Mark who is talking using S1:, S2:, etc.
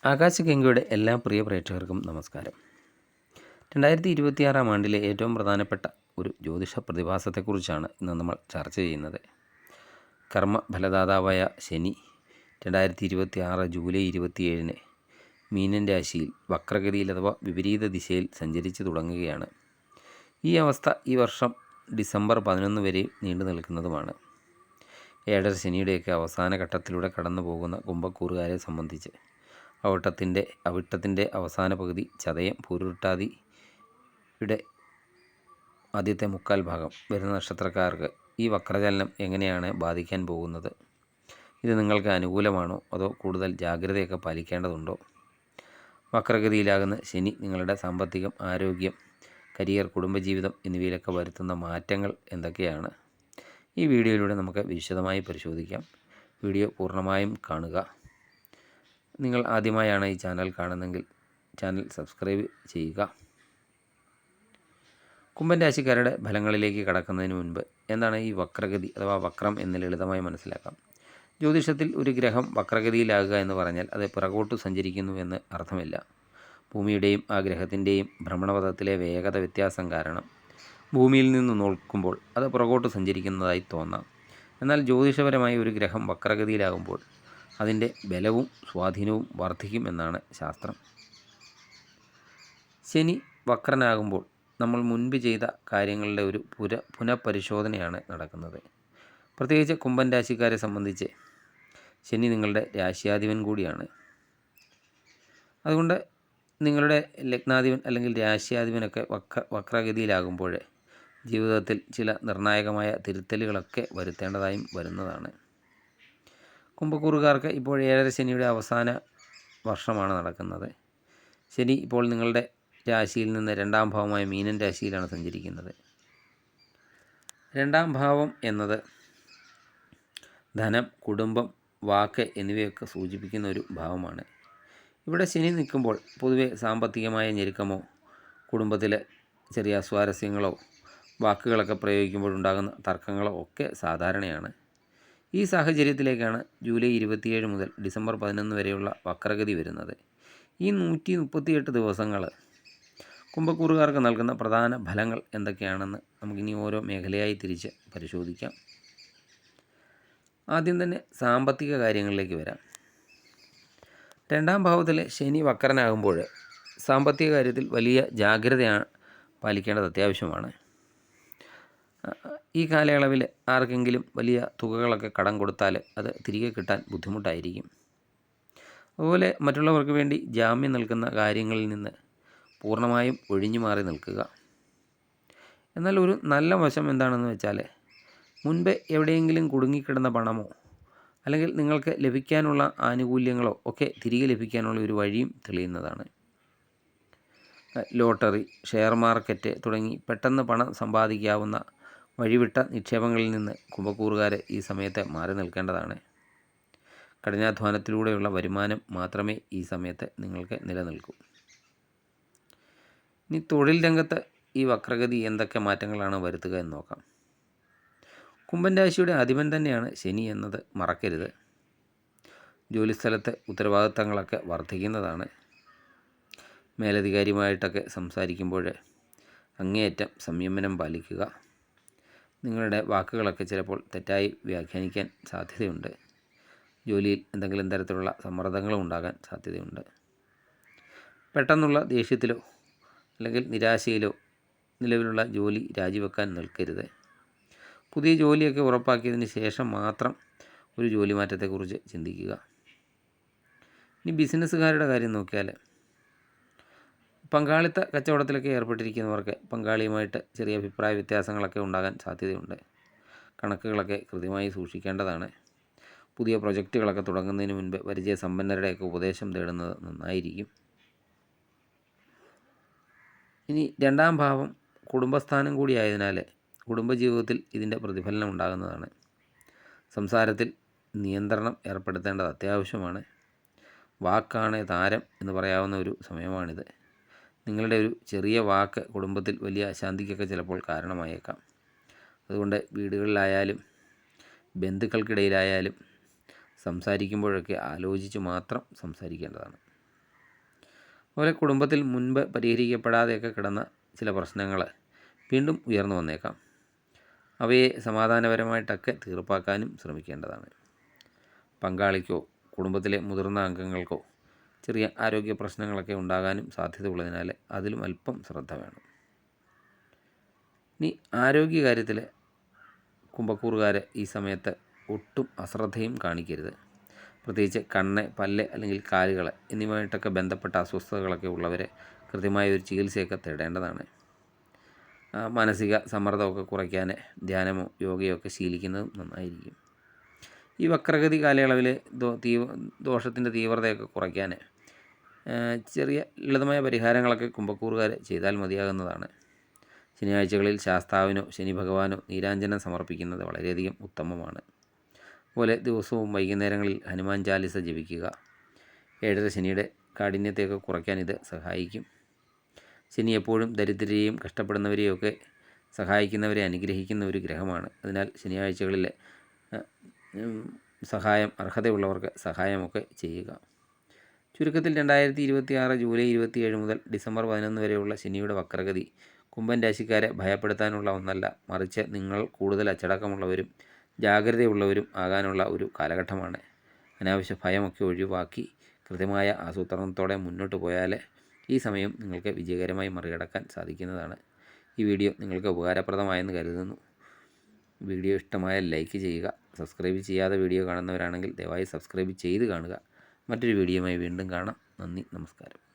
S1: ആകാശഗംഗയുടെ എല്ലാ പ്രിയ പ്രേക്ഷകർക്കും നമസ്കാരം. 2026 ആണ്ടിലെ ഏറ്റവും പ്രധാനപ്പെട്ട ഒരു ജ്യോതിഷ പ്രതിഭാസത്തെക്കുറിച്ചാണ് ഇന്ന് നമ്മൾ ചർച്ച ചെയ്യുന്നത്. കർമ്മഫലദാതാവായ ശനി 2026 ജൂലൈ 27 മീനൻ രാശിയിൽ വക്രഗതിയിൽ അഥവാ വിപരീത ദിശയിൽ സഞ്ചരിച്ചു തുടങ്ങുകയാണ്. ഈ അവസ്ഥ ഈ വർഷം ഡിസംബർ 11 വരെ നീണ്ടു നിൽക്കുന്നതുമാണ്. ഏഴര ശനിയുടെയൊക്കെ അവസാന ഘട്ടത്തിലൂടെ കടന്നു പോകുന്ന കുംഭക്കൂറുകാരെ സംബന്ധിച്ച് അവിട്ടത്തിൻ്റെ അവസാന പകുതി, ചതയം പൂരുരുട്ടാതിയുടെ ആദ്യത്തെ മുക്കാൽ ഭാഗം വരുന്ന നക്ഷത്രക്കാർക്ക് ഈ വക്രചലനം എങ്ങനെയാണ് ബാധിക്കാൻ പോകുന്നത്? ഇത് നിങ്ങൾക്ക് അനുകൂലമാണോ അതോ കൂടുതൽ ജാഗ്രതയൊക്കെ പാലിക്കേണ്ടതുണ്ടോ? വക്രഗതിയിലാകുന്ന ശനി നിങ്ങളുടെ സാമ്പത്തികം, ആരോഗ്യം, കരിയർ, കുടുംബജീവിതം എന്നിവയിലൊക്കെ വരുത്തുന്ന മാറ്റങ്ങൾ എന്തൊക്കെയാണ്? ഈ വീഡിയോയിലൂടെ നമുക്ക് വിശദമായി പരിശോധിക്കാം. വീഡിയോ പൂർണ്ണമായും കാണുക. നിങ്ങൾ ആദ്യമായാണ് ഈ ചാനൽ കാണുന്നതെങ്കിൽ ചാനൽ സബ്സ്ക്രൈബ് ചെയ്യുക. കുംഭൻ രാശിക്കാരുടെ ഫലങ്ങളിലേക്ക് കടക്കുന്നതിന് മുൻപ് എന്താണ് ഈ വക്രഗതി അഥവാ വക്രം എന്ന് ലളിതമായി മനസ്സിലാക്കാം. ജ്യോതിഷത്തിൽ ഒരു ഗ്രഹം വക്രഗതിയിലാകുക എന്ന് പറഞ്ഞാൽ അത് പിറകോട്ട് സഞ്ചരിക്കുന്നു എന്ന് അർത്ഥമില്ല. ഭൂമിയുടെയും ആ ഗ്രഹത്തിൻ്റെയും ഭ്രമണപഥത്തിലെ വേഗത വ്യത്യാസം കാരണം ഭൂമിയിൽ നിന്ന് നോക്കുമ്പോൾ അത് പുറകോട്ട് സഞ്ചരിക്കുന്നതായി തോന്നാം. എന്നാൽ ജ്യോതിഷപരമായി ഒരു ഗ്രഹം വക്രഗതിയിലാകുമ്പോൾ അതിൻ്റെ ബലവും സ്വാധീനവും വർദ്ധിക്കും എന്നാണ് ശാസ്ത്രം. ശനി വക്രനാകുമ്പോൾ നമ്മൾ മുൻപ് ചെയ്ത കാര്യങ്ങളുടെ ഒരു പുനഃപരിശോധനയാണ് നടക്കുന്നത്. പ്രത്യേകിച്ച് കുംഭൻ രാശിക്കാരെ സംബന്ധിച്ച് ശനി നിങ്ങളുടെ രാശ്യാധിപൻ കൂടിയാണ്. അതുകൊണ്ട് നിങ്ങളുടെ ലഗ്നാധിപൻ അല്ലെങ്കിൽ രാശ്യാധിപനൊക്കെ വക്രഗതിയിലാകുമ്പോൾ ജീവിതത്തിൽ ചില നിർണായകമായ തിരുത്തലുകളൊക്കെ വരുത്തേണ്ടതായും വരുന്നതാണ്. കുംഭക്കൂറുകാർക്ക് ഇപ്പോൾ ഏഴര ശനിയുടെ അവസാന വർഷമാണ് നടക്കുന്നത്. ശനി ഇപ്പോൾ നിങ്ങളുടെ രാശിയിൽ നിന്ന് രണ്ടാം ഭാവമായ മീനൻ രാശിയിലാണ് സഞ്ചരിക്കുന്നത്. രണ്ടാം ഭാവം എന്നത് ധനം, കുടുംബം, വാക്ക് എന്നിവയൊക്കെ സൂചിപ്പിക്കുന്ന ഒരു ഭാവമാണ്. ഇവിടെ ശനി നിൽക്കുമ്പോൾ പൊതുവെ സാമ്പത്തികമായ ഞെരുക്കമോ കുടുംബത്തിലെ ചെറിയ സ്വാരസ്യങ്ങളോ വാക്കുകളൊക്കെ പ്രയോഗിക്കുമ്പോഴുണ്ടാകുന്ന തർക്കങ്ങളോ ഒക്കെ സാധാരണയാണ്. ഈ സാഹചര്യത്തിലേക്കാണ് ജൂലൈ 27 മുതൽ ഡിസംബർ 11 വരെയുള്ള വക്രഗതി വരുന്നത്. ഈ 138 ദിവസങ്ങൾ കുംഭക്കൂറുകാർക്ക് നൽകുന്ന പ്രധാന ഫലങ്ങൾ എന്തൊക്കെയാണെന്ന് നമുക്കിനി ഓരോ മേഖലയായി തിരിച്ച് പരിശോധിക്കാം. ആദ്യം തന്നെ സാമ്പത്തിക കാര്യങ്ങളിലേക്ക് വരാം. രണ്ടാം ഭാവത്തിലെ ശനി വക്രനാകുമ്പോൾ സാമ്പത്തിക കാര്യത്തിൽ വലിയ ജാഗ്രതയാണ് പാലിക്കേണ്ടത് അത്യാവശ്യമാണ്. ഈ കാലയളവിൽ ആർക്കെങ്കിലും വലിയ തുകകളൊക്കെ കടം കൊടുത്താൽ അത് തിരികെ കിട്ടാൻ ബുദ്ധിമുട്ടായിരിക്കും. അതുപോലെ മറ്റുള്ളവർക്ക് വേണ്ടി ജാമ്യം നിൽക്കുന്ന കാര്യങ്ങളിൽ നിന്ന് പൂർണ്ണമായും ഒഴിഞ്ഞു മാറി നിൽക്കുക. എന്നാൽ ഒരു നല്ല വശം എന്താണെന്ന് വെച്ചാൽ മുൻപ് എവിടെയെങ്കിലും കുടുങ്ങിക്കിടന്ന പണമോ അല്ലെങ്കിൽ നിങ്ങൾക്ക് ലഭിക്കാനുള്ള ആനുകൂല്യങ്ങളോ ഒക്കെ തിരികെ ലഭിക്കാനുള്ള ഒരു വഴിയും തെളിയുന്നതാണ്. ലോട്ടറി, ഷെയർ മാർക്കറ്റ് തുടങ്ങി പെട്ടെന്ന് പണം സമ്പാദിക്കാവുന്ന വഴിവിട്ട നിക്ഷേപങ്ങളിൽ നിന്ന് കുംഭക്കൂറുകാരെ ഈ സമയത്ത് മാറി നിൽക്കേണ്ടതാണ്. കഠിനാധ്വാനത്തിലൂടെയുള്ള വരുമാനം മാത്രമേ ഈ സമയത്ത് നിങ്ങൾക്ക് നിലനിൽക്കൂ. ഇനി തൊഴിൽ രംഗത്ത് ഈ വക്രഗതി എന്തൊക്കെ മാറ്റങ്ങളാണ് വരുത്തുക എന്ന് നോക്കാം. കുംഭൻ രാശിയുടെ അധിപൻ തന്നെയാണ് ശനി എന്നത് മറക്കരുത്. ജോലിസ്ഥലത്ത് ഉത്തരവാദിത്തങ്ങളൊക്കെ വർദ്ധിക്കുന്നതാണ്. മേലധികാരിയുമായിട്ടൊക്കെ സംസാരിക്കുമ്പോൾ അങ്ങേയറ്റം സംയമനം പാലിക്കുക. നിങ്ങളുടെ വാക്കുകളൊക്കെ ചിലപ്പോൾ തെറ്റായി വ്യാഖ്യാനിക്കാൻ സാധ്യതയുണ്ട്. ജോലിയിൽ എന്തെങ്കിലും തരത്തിലുള്ള സമ്മർദ്ദങ്ങളും ഉണ്ടാകാൻ സാധ്യതയുണ്ട്. പെട്ടെന്നുള്ള ദേഷ്യത്തിലോ അല്ലെങ്കിൽ നിരാശയിലോ നിലവിലുള്ള ജോലി രാജിവെക്കാൻ നിൽക്കരുത്. പുതിയ ജോലിയൊക്കെ ഉറപ്പാക്കിയതിന് ശേഷം മാത്രം ഒരു ജോലി മാറ്റത്തെക്കുറിച്ച് ചിന്തിക്കുക. ഇനി ബിസിനസ്സുകാരുടെ കാര്യം നോക്കിയാൽ പങ്കാളിത്ത കച്ചവടത്തിലൊക്കെ ഏർപ്പെട്ടിരിക്കുന്നവർക്ക് പങ്കാളിയുമായിട്ട് ചെറിയ അഭിപ്രായ വ്യത്യാസങ്ങളൊക്കെ ഉണ്ടാകാൻ സാധ്യതയുണ്ട്. കണക്കുകളൊക്കെ കൃത്യമായി സൂക്ഷിക്കേണ്ടതാണ്. പുതിയ പ്രൊജക്റ്റുകളൊക്കെ തുടങ്ങുന്നതിന് മുൻപ് പരിചയസമ്പന്നരുടെയൊക്കെ ഉപദേശം തേടുന്നത് നന്നായിരിക്കും. ഇനി രണ്ടാം ഭാവം കുടുംബസ്ഥാനം കൂടിയായതിനാൽ കുടുംബജീവിതത്തിൽ ഇതിൻ്റെ പ്രതിഫലനം ഉണ്ടാകുന്നതാണ്. സംസാരത്തിൽ നിയന്ത്രണം ഏർപ്പെടുത്തേണ്ടത് അത്യാവശ്യമാണ്. വാക്കാണ് താരം എന്ന് പറയാവുന്ന ഒരു സമയമാണിത്. നിങ്ങളുടെ ഒരു ചെറിയ വാക്ക് കുടുംബത്തിൽ വലിയ അശാന്തിക്കൊക്കെ ചിലപ്പോൾ കാരണമായേക്കാം. അതുകൊണ്ട് വീടുകളിലായാലും ബന്ധുക്കൾക്കിടയിലായാലും സംസാരിക്കുമ്പോഴൊക്കെ ആലോചിച്ച് മാത്രം സംസാരിക്കേണ്ടതാണ്. അതുപോലെ കുടുംബത്തിൽ മുൻപ് പരിഹരിക്കപ്പെടാതെയൊക്കെ കിടന്ന ചില പ്രശ്നങ്ങൾ വീണ്ടും ഉയർന്നു വന്നേക്കാം. അവയെ സമാധാനപരമായിട്ടൊക്കെ തീർപ്പാക്കാനും ശ്രമിക്കേണ്ടതാണ്. പങ്കാളിക്കോ കുടുംബത്തിലെ മുതിർന്ന അംഗങ്ങൾക്കോ ചെറിയ ആരോഗ്യ പ്രശ്നങ്ങളൊക്കെ ഉണ്ടാകാനും സാധ്യതയുള്ളതിനാൽ അതിലും അല്പം ശ്രദ്ധ വേണം. ഇനി ആരോഗ്യകാര്യത്തിൽ കുംഭക്കൂറുകാർ ഈ സമയത്ത് ഒട്ടും അശ്രദ്ധയും കാണിക്കരുത്. പ്രത്യേകിച്ച് കണ്ണ്, പല്ല് അല്ലെങ്കിൽ കാലുകൾ എന്നിവയുമായിട്ടൊക്കെ ബന്ധപ്പെട്ട അസ്വസ്ഥതകളൊക്കെ ഉള്ളവർ കൃത്യമായ ഒരു ചികിത്സയൊക്കെ തേടേണ്ടതാണ്. മാനസിക സമ്മർദ്ദമൊക്കെ കുറയ്ക്കാൻ ധ്യാനമോ യോഗയോ ഒക്കെ ശീലിക്കുന്നതും നന്നായിരിക്കും. ഈ വക്രഗതി കാലയളവിൽ ദോഷത്തിൻ്റെ തീവ്രതയൊക്കെ കുറയ്ക്കാൻ ചെറിയ ലളിതമായ പരിഹാരങ്ങളൊക്കെ കുംഭക്കൂറുകാർ ചെയ്താൽ മതിയാകുന്നതാണ്. ശനിയാഴ്ചകളിൽ ശാസ്താവിനോ ശനി ഭഗവാനോ നീരാഞ്ജനം സമർപ്പിക്കുന്നത് വളരെയധികം ഉത്തമമാണ്. അതുപോലെ ദിവസവും വൈകുന്നേരങ്ങളിൽ ഹനുമാൻ ചാലിസ ജപിക്കുക. 7.5 ശനിയുടെ കാഠിന്യത്തെയൊക്കെ കുറയ്ക്കാൻ ഇത് സഹായിക്കും. ശനി എപ്പോഴും ദരിദ്രരെയും കഷ്ടപ്പെടുന്നവരെയും ഒക്കെ സഹായിക്കുന്നവരെ അനുഗ്രഹിക്കുന്ന ഒരു ഗ്രഹമാണ്. അതിനാൽ ശനിയാഴ്ചകളിൽ അർഹതയുള്ളവർക്ക് സഹായമൊക്കെ ചെയ്യുക. ചുരുക്കത്തിൽ 2026 ജൂലൈ 27 മുതൽ ഡിസംബർ 11 വരെയുള്ള ശനിയുടെ വക്രഗതി കുംഭൻ രാശിക്കാരെ ഭയപ്പെടുത്താനുള്ള ഒന്നല്ല, മറിച്ച് നിങ്ങൾ കൂടുതൽ അച്ചടക്കമുള്ളവരും ജാഗ്രതയുള്ളവരും ആകാനുള്ള ഒരു കാലഘട്ടമാണ്. അനാവശ്യ ഭയമൊക്കെ ഒഴിവാക്കി കൃത്യമായ ആസൂത്രണത്തോടെ മുന്നോട്ട് പോയാൽ ഈ സമയം നിങ്ങൾക്ക് വിജയകരമായി മറികടക്കാൻ സാധിക്കുന്നതാണ്. ഈ വീഡിയോ നിങ്ങൾക്ക് ഉപകാരപ്രദമായെന്ന് കരുതുന്നു. വീഡിയോ ഇഷ്ടമായാൽ ലൈക്ക് ചെയ്യുക. സബ്സ്ക്രൈബ് ചെയ്യാതെ വീഡിയോ കാണുന്നവരാണെങ്കിൽ ദയവായി സബ്സ്ക്രൈബ് ചെയ്ത് കാണുക. മറ്റൊരു വീഡിയോയുമായി വീണ്ടും കാണാം. നന്ദി, നമസ്കാരം.